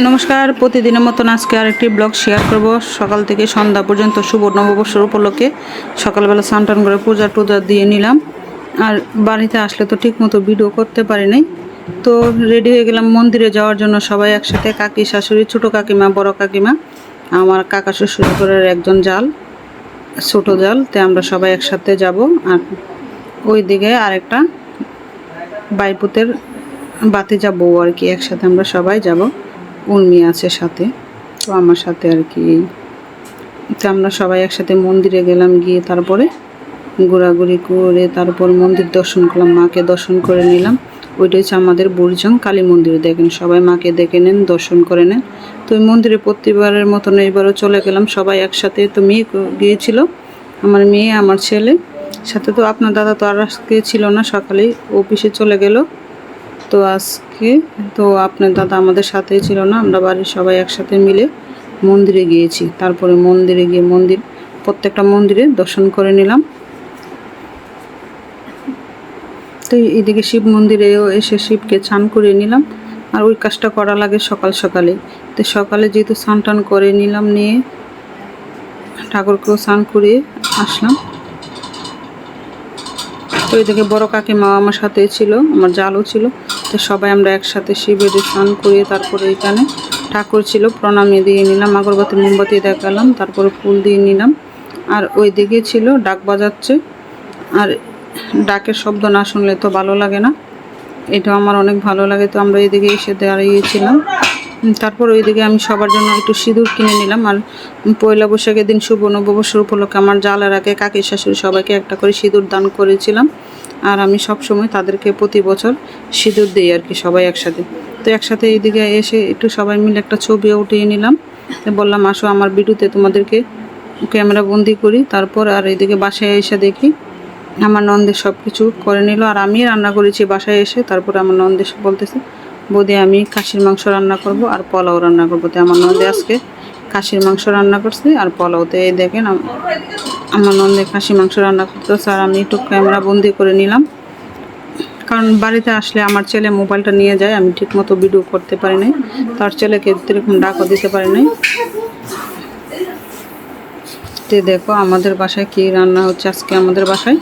নমস্কার, প্রতিদিনের মতন আজকে আরেকটি ব্লগ শেয়ার করব। সকাল থেকে সন্ধ্যা পর্যন্ত শুভ নববর্ষের উপলক্ষে সকালবেলা স্নান টান করে পূজা টুজা দিয়ে নিলাম। আর বাড়িতে আসলে তো ঠিক মতো ভিডিও করতে পারি নাই, তো রেডি হয়ে গেলাম মন্দিরে যাওয়ার জন্য। সবাই একসাথে, কাকি শাশুড়ি, ছোটো কাকিমা, বড় কাকিমা, আমার কাকা শ্বশুর ঘরের একজন জাল, ছোটো জাল, তো আমরা সবাই একসাথে যাব। আর ওই দিকে আরেকটা বাইপুতের বাতি যাবো আর কি, একসাথে আমরা সবাই যাব। উর্মি আছে সাথে, তো আমার সাথে আর কি। তো আমরা সবাই একসাথে মন্দিরে গেলাম, গিয়ে তারপরে ঘোরাঘুরি করে তারপর মন্দির দর্শন করলাম, মাকে দর্শন করে নিলাম। ওইটা হচ্ছে আমাদের বুড়িজং কালী মন্দিরে, দেখেন সবাই মাকে দেখে নেন, দর্শন করে নেন। তো ওই মন্দিরে প্রতিবারের মতন এইবারও চলে গেলাম সবাই একসাথে। তো মেয়ে গিয়েছিল, আমার মেয়ে, আমার ছেলে সাথে। তো আপনার দাদা তো আর আজকে ছিল না, সকালেই অফিসে চলে গেল। তো আজকে তো আপনার দাদা আমাদের সাথেই ছিল না, আমরা বাড়ির সবাই একসাথে মিলে মন্দিরে গিয়েছি। তারপরে মন্দিরে গিয়ে প্রত্যেকটা মন্দিরে দর্শন করে নিলাম। তো এদিকে শিব মন্দিরেও এসে শিবকে স্নান করে নিলাম। আর ওই কাজটা করা লাগে সকাল সকালে। তো সকালে যেহেতু স্নান টান করে নিলাম, নিয়ে ঠাকুরকেও স্নান করে আসলাম। তো এদিকে বড় কাকিমা আমার সাথে ছিল, আমার জালও ছিল। তো সবাই আমরা একসাথে শিবের স্নান করে তারপরে এখানে ঠাকুর ছিল, প্রণামী দিয়ে নিলাম, আগরবাতি মোমবাতি দেখালাম, তারপরে ফুল দিয়ে নিলাম। আর ওই দিকে ছিল ডাক বাজাচ্ছে, আর ডাকের শব্দ না শুনলে তো ভালো লাগে না, এটা আমার অনেক ভালো লাগে। তো আমরা এদিকে এসে দাঁড়িয়েছিলাম। তারপর ওইদিকে আমি সবার জন্য একটু সিঁদুর কিনে নিলাম। আর পয়লা বৈশাখের দিন শুভ নববর্ষের উপলক্ষে আমার জালের আগে কাকি শাশুড়ি সবাইকে একটা করে সিঁদুর দান করেছিলাম। আর আমি সব সময় তাদেরকে প্রতি বছর সিঁদুর দিই আর কি, সবাই একসাথে। তো একসাথে এইদিকে এসে একটু সবাই মিলে একটা ছবিও উঠিয়ে নিলাম। তো বললাম আসো আমার ভিডিওতে তোমাদেরকে ক্যামেরা বন্দি করি। তারপর আর এইদিকে বাসায় এসে দেখি আমার নন্দের সব কিছু করে নিল, আর আমি রান্না করেছি বাসায় এসে। তারপরে আমার নন্দে বলতেছে, বৌদি আমি খাসির মাংস রান্না করব আর পোলাও রান্না করবো। তো আমার নন্দে আজকে খাসির মাংস রান্না করছে আর পোলাওতে এই দেখেন আমার নন্দে খাসি মাংস রান্না করতেছে। আর আমি একটু ক্যামেরা বন্দি করে নিলাম, কারণ বাড়িতে আসলে আমার ছেলে মোবাইলটা নিয়ে যায়, আমি ঠিক মতো ভিডিও করতে পারি নাই, তার ছেলেকে এরকম ডাকও দিতে পারি নাই। তো দেখো আমাদের বাসায় কি রান্না হচ্ছে আজকে। আমাদের বাসায়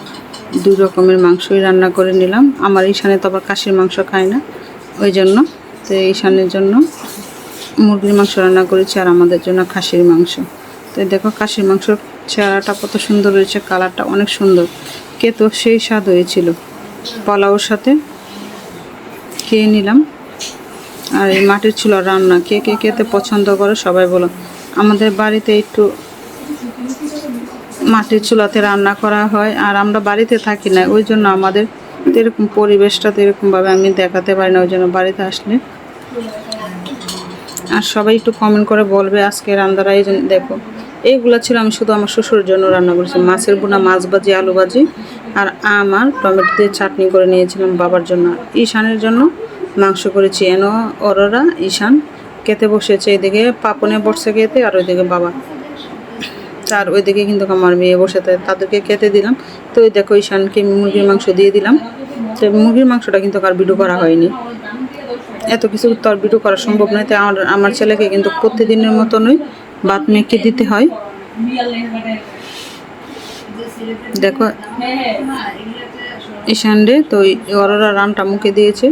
2 রকমের মাংসই রান্না করে নিলাম। আমার ঈশানে তো আবার খাসির মাংস খায় না, ওই জন্য। তো ঈশানের জন্য মুরগির মাংস রান্না করেছি, আর আমাদের জন্য খাসির মাংস। তো দেখো খাসির মাংসর চেহারাটা কত সুন্দর হয়েছে, কালারটা অনেক সুন্দর, তো সেই স্বাদ হয়েছিল। পোলাওর সাথে খেয়ে নিলাম। আর এই মাটির চুলা রান্না কে কে খেতে পছন্দ করে সবাই বলো। আমাদের বাড়িতে একটু মাটির চুলাতে রান্না করা হয়, আর আমরা বাড়িতে থাকি না, ওই জন্য আমাদের এরকম পরিবেশটা তো এরকমভাবে আমি দেখাতে পারি না, ওই জন্য বাড়িতে আসলে। আর সবাই একটু কমেন্ট করে বলবে আজকে রান্নারা। এই জন্য দেখো এইগুলো ছিল, আমি শুধু আমার শ্বশুরের জন্য রান্না করেছি, মাছের বোনা, মাছ ভাজি, আলু ভাজি, আর আমার টমেটো দিয়ে চাটনি করে নিয়েছিলাম বাবার জন্য। ঈশানের জন্য মাংস করেছি, ওরা ঈশান খেতে বসেছে, এদিকে পাপনে বসছে খেতে, আর ওইদিকে বাবা। আর ওইদিকে কিন্তু আমার মেয়ে বসে, তাদেরকে খেতে দিলাম। তো ওই দেখো ঈশানকে মুরগির মাংস দিয়ে দিলাম। তো মুরগির মাংসটা কিন্তু আর ভিডিও করা হয়নি, এত কিছু তো আর ভিডিও করা সম্ভব নয়। তাই আমার ছেলেকে কিন্তু প্রতিদিনের মতনই ভাত মেখে দিতে হয়। দেখো ঈশানরে তো ওরা রানটা মুখে দিয়েছে,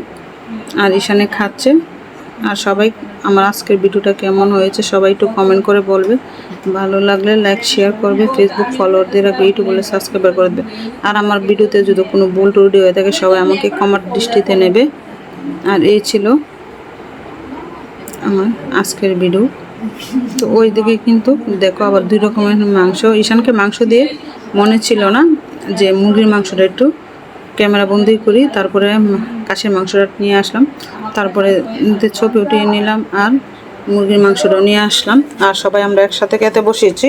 আর ঈশানে খাচ্ছে। আর সবাই আমার আজকের ভিডিওটা কেমন হয়েছে সবাই একটু কমেন্ট করে বলবে, ভালো লাগলে লাইক শেয়ার করবে, ফেসবুক ফলোয়ারদের রাখবে, ইউটিউবে সাবস্ক্রাইব করে দেবে। আর আমার ভিডিওতে যদি কোনো ভুল টুটি হয়ে থাকে সবাই আমাকে কমার দৃষ্টিতে নেবে। আর এই ছিল আমার আজকের ভিডিও। তো ওই দিকে কিন্তু দেখো আবার 2 রকমের মাংস। ঈশানকে মাংস দিয়ে মনে ছিল না যে মুরগির মাংসটা একটু ক্যামেরা বন্দি করি, তারপরে খাসির মাংসটা নিয়ে আসলাম, তারপরে ছবি উঠিয়ে নিলাম, আর মুরগির মাংসটাও নিয়ে আসলাম। আর সবাই আমরা একসাথে খেতে বসিয়েছি।